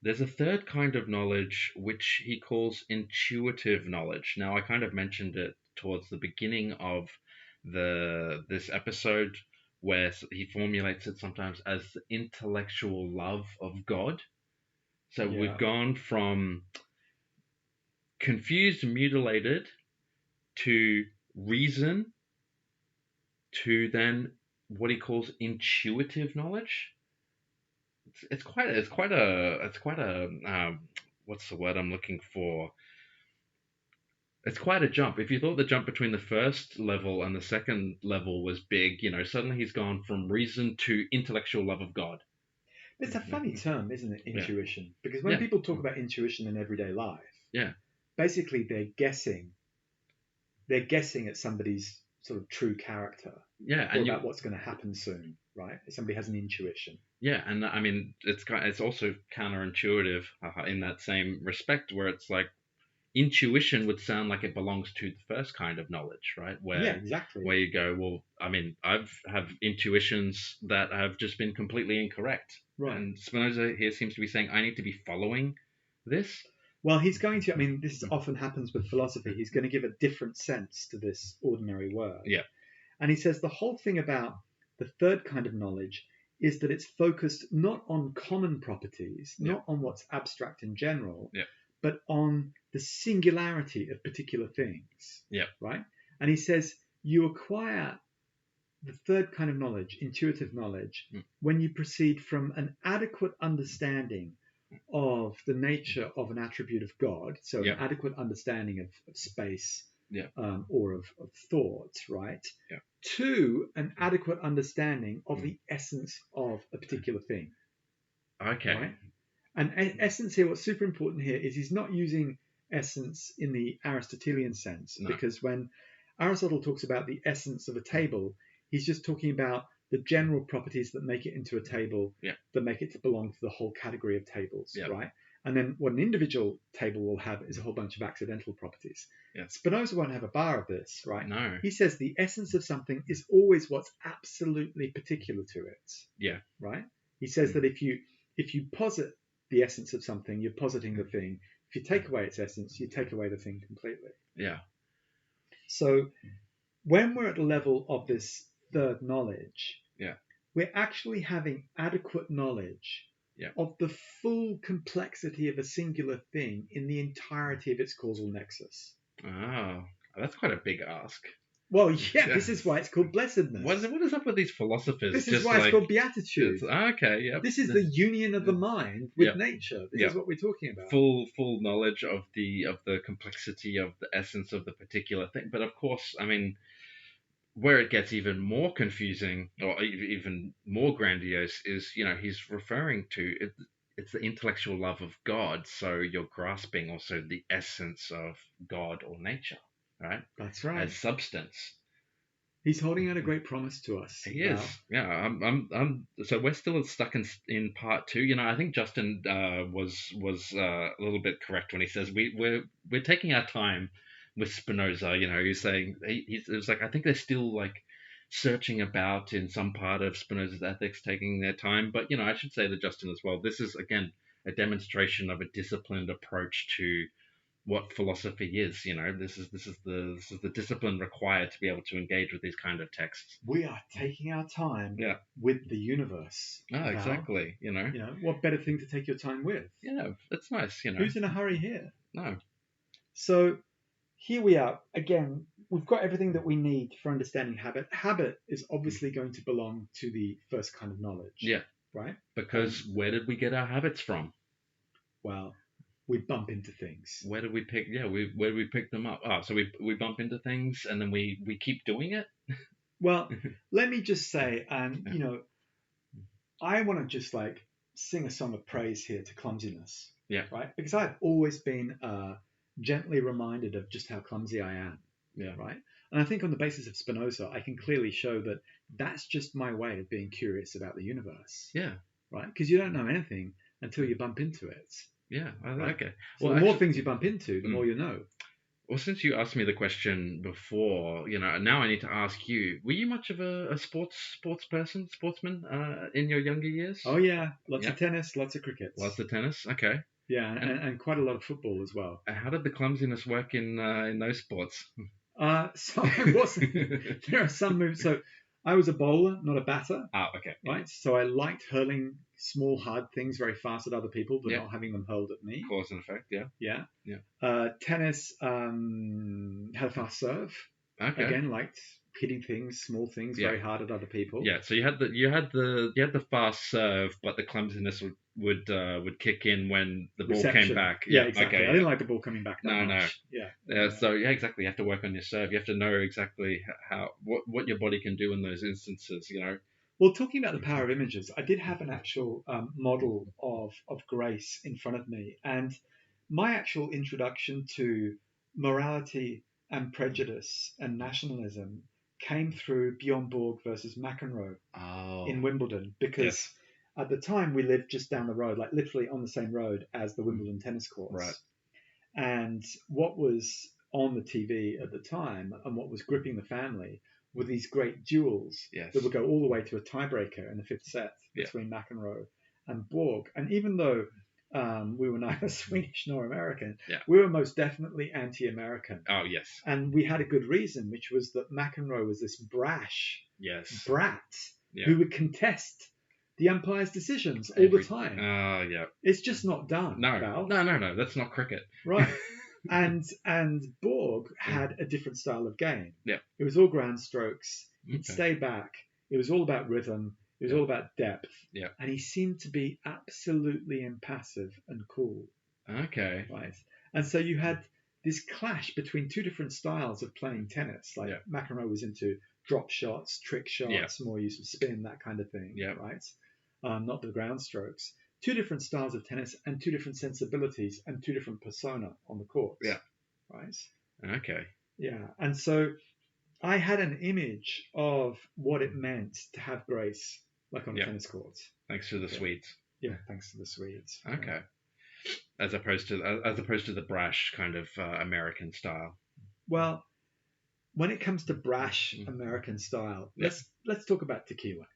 There's a third kind of knowledge which he calls intuitive knowledge. Now, I kind of mentioned it towards the beginning of this episode, where he formulates it sometimes as the intellectual love of God. So we've gone from confused, mutilated, to reason, to then what he calls intuitive knowledge. It's quite a what's the word I'm looking for? It's quite a jump. If you thought the jump between the first level and the second level was big, suddenly he's gone from reason to intellectual love of God. It's a funny term, isn't it? Yeah. Intuition. Because when Yeah. people talk about intuition in everyday life, Yeah. basically they're guessing. They're guessing at somebody's sort of true character Yeah, or and about what's going to happen soon, right? Somebody has an intuition. and I mean it's also counterintuitive in that same respect, where it's like intuition would sound like it belongs to the first kind of knowledge, right? Yeah, Where exactly. you go, well, I mean, I've have intuitions that have just been completely incorrect, Right. and Spinoza here seems to be saying I need to be following this. Well, he's going to, I mean, this often happens with philosophy. He's going to give a different sense to this ordinary word. Yeah. And he says the whole thing about the third kind of knowledge is that it's focused not on common properties, not on what's abstract in general, but on the singularity of particular things. Yeah. Right? And he says you acquire the third kind of knowledge, intuitive knowledge, when you proceed from an adequate understanding of the nature of an attribute of God, so an adequate understanding of space or of thought, right? Yeah. To an adequate understanding of the essence of a particular thing. Okay. Right? And essence here, what's super important here is he's not using essence in the Aristotelian sense, because when Aristotle talks about the essence of a table, he's just talking about the general properties that make it into a table, that make it to belong to the whole category of tables, right? And then what an individual table will have is a whole bunch of accidental properties. Spinoza won't have a bar of this, right? No. He says the essence of something is always what's absolutely particular to it. Yeah. Right? He says that if you posit the essence of something, you're positing the thing. If you take away its essence, you take away the thing completely. Yeah. So when we're at the level of this third knowledge, we're actually having adequate knowledge of the full complexity of a singular thing in the entirety of its causal nexus. Oh, that's quite a big ask. Well, this is why it's called blessedness. What is up with these philosophers? This is why it's called beatitude. Okay, yeah. This is the union of the mind with nature. This is what we're talking about. Full knowledge of the complexity of the essence of the particular thing. But of course, I mean, where it gets even more confusing or even more grandiose is, he's referring to it. It's the intellectual love of God. So you're grasping also the essence of God or nature, right? That's right. As substance. He's holding out a great promise to us. He is. Yeah. I'm. So we're still stuck in part two. I think Justin was a little bit correct when he says we're taking our time with Spinoza. He's saying it was like, I think they're still like searching about in some part of Spinoza's ethics, taking their time. But I should say to Justin as well, this is again a demonstration of a disciplined approach to what philosophy is. This is the discipline required to be able to engage with these kind of texts. We are taking our time with the universe. Oh, exactly. What better thing to take your time with? Yeah, it's nice. Who's in a hurry here? No. So here we are again. We've got everything that we need for understanding habit. Habit is obviously going to belong to the first kind of knowledge. Yeah. Right. Because where did we get our habits from? Well, we bump into things. Where do we pick? Yeah, where do we pick them up? Oh, so we bump into things and then we keep doing it. Well, let me just say, I want to just like sing a song of praise here to clumsiness. Yeah. Right. Because I've always been gently reminded of just how clumsy I am. Yeah. Right. And I think on the basis of Spinoza, I can clearly show that that's just my way of being curious about the universe. Yeah. Right. Because you don't know anything until you bump into it. Yeah. Okay. So the more things you bump into, the more you know. Well, since you asked me the question before, now I need to ask you: were you much of a sportsman in your younger years? Oh yeah, lots of tennis, lots of cricket. Lots of tennis. Okay. Yeah, and quite a lot of football as well. How did the clumsiness work in those sports? So I wasn't. There are some moves. So I was a bowler, not a batter. Ah, okay. Right. So I liked hurling small, hard things very fast at other people, but not having them hurled at me. Cause and effect. Yeah. Yeah. Tennis had a fast serve. Okay. Again, liked hitting things, small things, Yeah. very hard at other people. Yeah. So you had the fast serve, but the clumsiness would kick in when the ball came Reception. back. Yeah, Yeah. exactly. Okay. I Yeah. didn't like the ball coming back that No. No. much. Yeah. So yeah, exactly. You have to work on your serve. You have to know exactly what your body can do in those instances. Well, talking about the power of images, I did have an actual model of grace in front of me. And my actual introduction to morality and prejudice and nationalism came through Bjorn Borg versus McEnroe Oh. in Wimbledon, because Yes. at the time we lived just down the road, like literally on the same road as the Wimbledon tennis Right. courts. And what was on the TV at the time and what was gripping the family were these great duels Yes. that would go all the way to a tiebreaker in the fifth set Yeah. between McEnroe and Borg. And even though we were neither Swedish nor American, Yeah. we were most definitely anti-American. Oh yes. And we had a good reason, which was that McEnroe was this brash Yes. brat Yeah. who would contest the umpire's decisions all the time. Yeah. It's just not done, No. Val. No. That's not cricket. Right. And Borg had a different style of game. Yeah. It was all ground strokes. He'd Okay. stay back. It was all about rhythm. It was Yeah. all about depth. Yeah. And he seemed to be absolutely impassive and cool. Okay. Right. And so you had this clash between two different styles of playing tennis. Like Yeah. McEnroe was into drop shots, trick shots, Yeah. more use of spin, that kind of thing. Yeah. Right. Not the ground strokes. Two different styles of tennis and two different sensibilities and two different persona on the court. Yeah. Right. Okay. Yeah. And so I had an image of what it meant to have grace, like on Yeah. tennis courts. Thanks to the Yeah. Swedes. Yeah, thanks to the Swedes. Okay. As opposed to the brash kind of American style. Well, when it comes to brash American style, Yeah. let's talk about tequila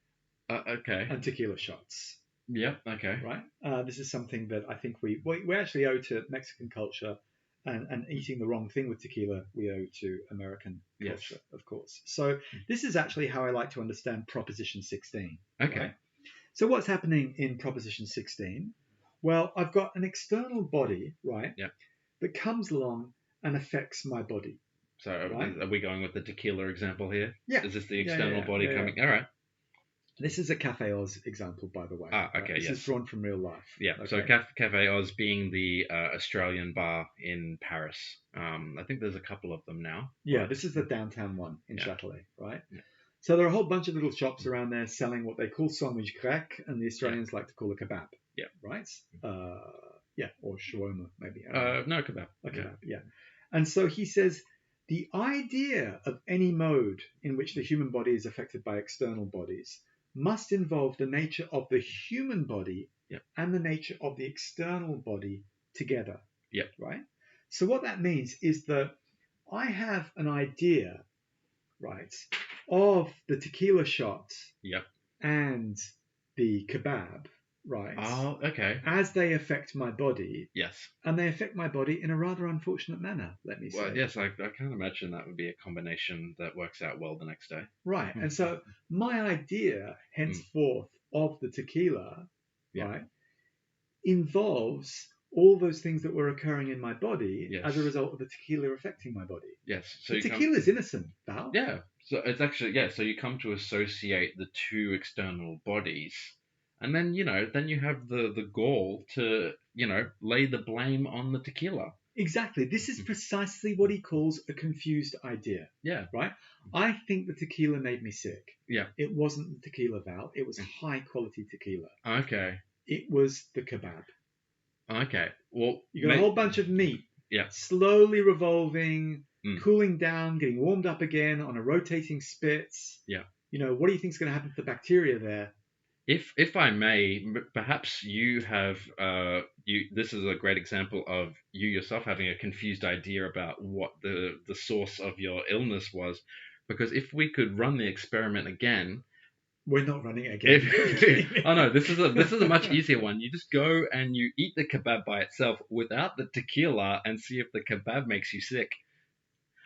Okay. and tequila shots. Yeah. Okay. Right. This is something that I think we actually owe to Mexican culture, and eating the wrong thing with tequila we owe to American Yes. culture, of course. So this is actually how I like to understand Proposition 16. Okay. Right? So what's happening in Proposition 16? Well, I've got an external body, right, Yeah. that comes along and affects my body. So Right. are we going with the tequila example here? Yeah. Is this the Yeah, external yeah, body yeah, coming? All right. This is a Cafe Oz example, by the way. Okay, This yes. is drawn from real life. Yeah. Okay. So Cafe Oz being the Australian bar in Paris. I think there's a couple of them now. Yeah, this is the downtown one in Yeah. Châtelet, right? Yeah. So there are a whole bunch of little shops around there selling what they call sandwich grec, and the Australians like to call a kebab. Yeah. Right? Or shawarma, maybe. No kebab. A kebab, yeah. And so he says, the idea of any mode in which the human body is affected by external bodies must involve the nature of the human body Yep. and the nature of the external body together. Yep. Right? So what that means is that I have an idea, right, of the tequila shot Yep. and the kebab, right, Oh, okay. as they affect my body, Yes. and they affect my body in a rather unfortunate manner, let me say. Well, yes, I can't imagine that would be a combination that works out well the next day. Right. And so my idea, henceforth, of the tequila, Yeah. right, involves all those things that were occurring in my body Yes. as a result of the tequila affecting my body. Yes. So The you tequila is innocent, Val. Yeah. So it's actually, yeah. So you come to associate the two external bodies, and then you have the gall to lay the blame on the tequila. Exactly. This is precisely what he calls a confused idea. Yeah. Right? I think the tequila made me sick. Yeah. It wasn't the tequila, Val. It was high quality tequila. Okay. It was the kebab. Okay. Well, You got a whole bunch of meat. Yeah. Slowly revolving, Mm. cooling down, getting warmed up again on a rotating spit. Yeah. What do you think is going to happen to the bacteria there? If I may, perhaps you have this is a great example of you yourself having a confused idea about what the source of your illness was, because if we could run the experiment again. We're not running it again. Oh no, this is a much easier one. You just go and you eat the kebab by itself without the tequila and see if the kebab makes you sick.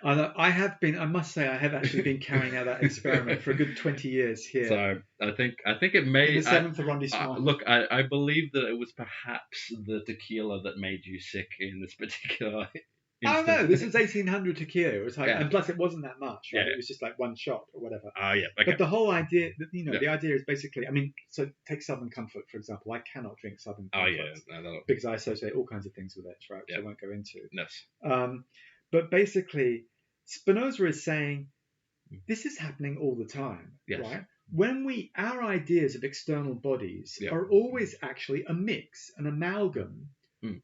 I must say, I have actually been carrying out that experiment for a good 20 years here. So I think it may. In the 7th arrondissement. Look, I believe that it was perhaps the tequila that made you sick in this particular Oh no, this was 1800 tequila. It was like, Yeah. and plus it wasn't that much, right? Yeah. It was just like one shot or whatever. Yeah. Okay. But the whole idea, Yeah. the idea is basically, I mean, so take Southern Comfort for example. I cannot drink Southern Oh Comfort yeah. No, because I associate all kinds of things with it, right? Which Yeah. I won't go into. Yes. But basically, Spinoza is saying this is happening all the time, Yes. right? When our ideas of external bodies Yeah. are always actually a mix, an amalgam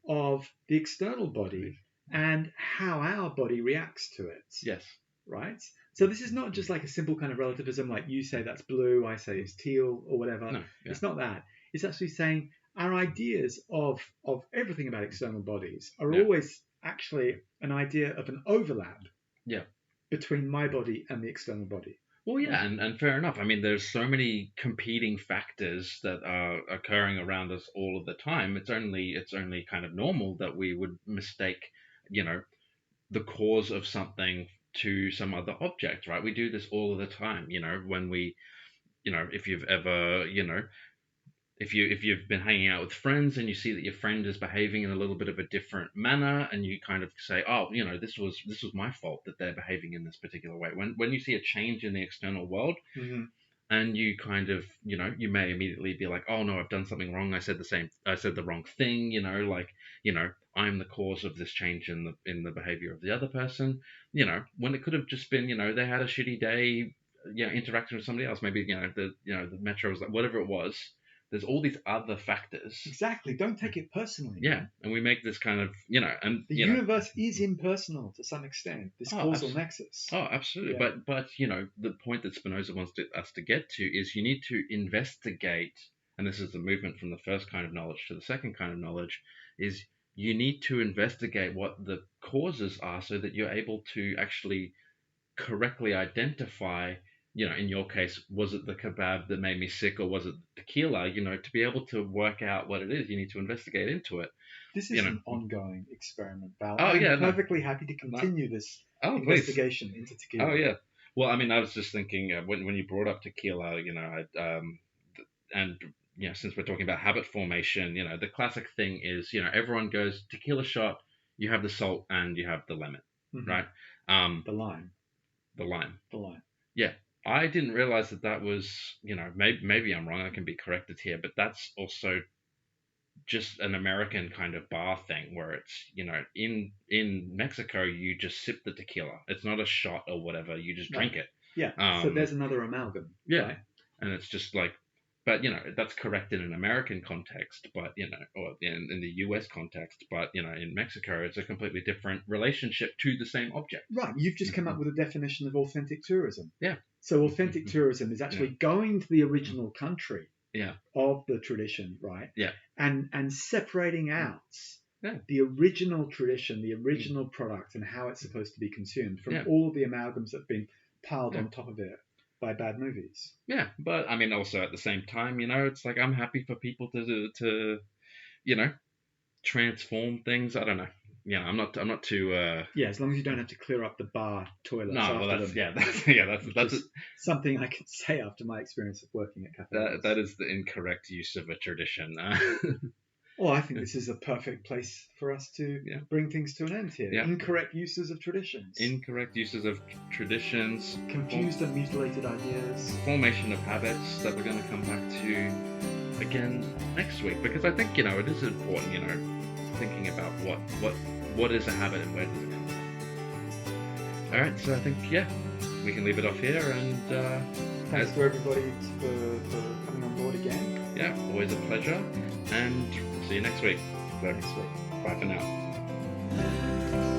of the external body and how our body reacts to it. Yes. Right? So this is not just like a simple kind of relativism, like you say that's blue, I say it's teal or whatever. No, yeah. It's not that. It's actually saying our ideas of everything about external bodies are always actually an idea of an overlap between my body and the external body. Well, yeah, and fair enough. I mean, there's so many competing factors that are occurring around us all of the time. It's only kind of normal that we would mistake, the cause of something to some other object, right? We do this all of the time, when we, if you've ever, if you've been hanging out with friends and you see that your friend is behaving in a little bit of a different manner, and you kind of say, oh, this was my fault that they're behaving in this particular way. When you see a change in the external world, and you kind of, you may immediately be like, oh no, I've done something wrong. I said the wrong thing. I'm the cause of this change in the behavior of the other person. When it could have just been, they had a shitty day, interacting with somebody else. Maybe the metro was like, whatever it was. There's all these other factors. Exactly. Don't take it personally. Yeah, and we make this kind of, and the universe is impersonal to some extent. This causal nexus. Oh, absolutely. Yeah. But the point that Spinoza wants us to get to is you need to investigate, and this is the movement from the first kind of knowledge to the second kind of knowledge, is you need to investigate what the causes are so that you're able to actually correctly identify. In your case, was it the kebab that made me sick, or was it tequila? To be able to work out what it is, you need to investigate into it. This is an ongoing experiment, Val. I'm perfectly happy to continue this investigation into tequila. Oh, yeah. Well, I mean, I was just thinking when you brought up tequila, and since we're talking about habit formation, the classic thing is, everyone goes tequila shot. You have the salt and you have the lemon, right? The lime. The lime. Yeah. I didn't realize that was, maybe I'm wrong. I can be corrected here, but that's also just an American kind of bar thing where it's, in Mexico, you just sip the tequila. It's not a shot or whatever. You just drink it. Yeah. So there's another amalgam. Yeah. Right? And it's just like, but, that's correct in an American context, but, or in the US context, but, in Mexico, it's a completely different relationship to the same object. Right. You've just come up with a definition of authentic tourism. Yeah. So authentic tourism is actually going to the original country of the tradition, right? Yeah. And separating out the original tradition, the original product, and how it's supposed to be consumed from all of the amalgams that have been piled on top of it by bad movies. Yeah, but I mean, also at the same time, it's like I'm happy for people to transform things. I don't know. I'm not too. As long as you don't have to clear up the bar toilets. No, well, that's something I can say after my experience of working at cafes. That is the incorrect use of a tradition. Well, I think this is a perfect place for us to bring things to an end here. Yeah. Incorrect uses of traditions. Incorrect uses of traditions. Confused and mutilated ideas. Formation of habits that we're going to come back to again next week. Because I think, it is important, thinking about what is a habit and where does it come from. All right, so I think, we can leave it off here. And thanks to everybody for coming on board again. Yeah, always a pleasure. And we'll see you next week. Bye for now.